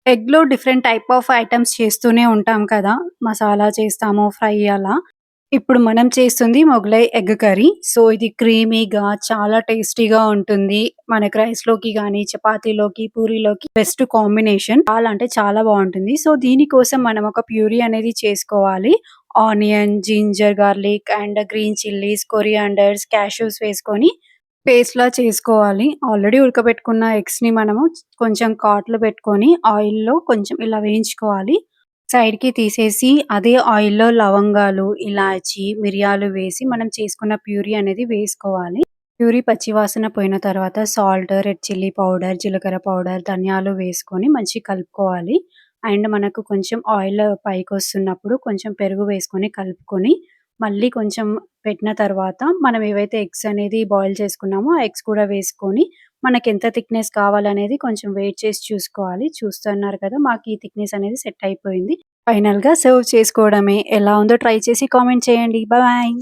ఎగ్‌లో different type of items చేస్తూనే ఉంటాం కదా! మసాలా చేస్తాము, ఫ్రై అలా. ఇప్పుడు మనం చేస్తుంది మొగలై ఎగ్ కర్రీ. సో, ఇది క్రీమీగా చాలా టేస్టీగా ఉంటుంది. మనకు రైస్‌లోకి గాని, చపాతీలోకి, పూరీలోకి బెస్ట్ కాంబినేషన్. చాలా అంటే చాలా బావుంటుంది. సో, దీనికోసం మనం ఒక ప్యూరీ అనేది చేసుకోవాలి. Onion, ginger garlic and green chillies, corianders, cashews వేసుకొని పేస్ట్‌లా చేసుకోవాలి. ఆల్రెడీ ఉడకబెట్టుకున్న ఎగ్స్‌ని మనము కొంచెం ఘాట్లు పెట్టుకొని ఆయిల్‌లో కొంచెం ఇలా వేయించుకోవాలి. సైడ్‌కి తీసేసి అదే ఆయిల్‌లో లవంగాలు, ఇలాచి, మిరియాలు వేసి మనం చేసుకున్న ప్యూరీ అనేది వేసుకోవాలి. ప్యూరీ పచ్చివాసన పోయిన తర్వాత సాల్ట్, రెడ్ చిల్లీ పౌడర్, జీలకర్ర పౌడర్, ధనియాలు వేసుకొని మంచిగా కలుపుకోవాలి. అండ్ మనకు కొంచెం ఆయిల్ పైకొస్తున్నప్పుడు కొంచెం పెరుగు వేసుకొని కలుపుకొని, మళ్ళీ కొంచెం పెట్టిన తర్వాత మనం ఏవైతే ఎగ్స్ అనేది బాయిల్ చేసుకున్నామో, ఆ ఎగ్స్ కూడా వేసుకొని మనకెంత థిక్‌నెస్ కావాలనేది కొంచెం వెయిట్ చేసి చూసుకోవాలి. చూస్తున్నారు కదా! మాకు ఈ థిక్‌నెస్ అనేది సెట్ అయిపోయింది. ఫైనల్‌గా సర్వ్ చేసుకోవడమే. ఎలా ఉందో ట్రై చేసి కామెంట్ చేయండి. బాయ్.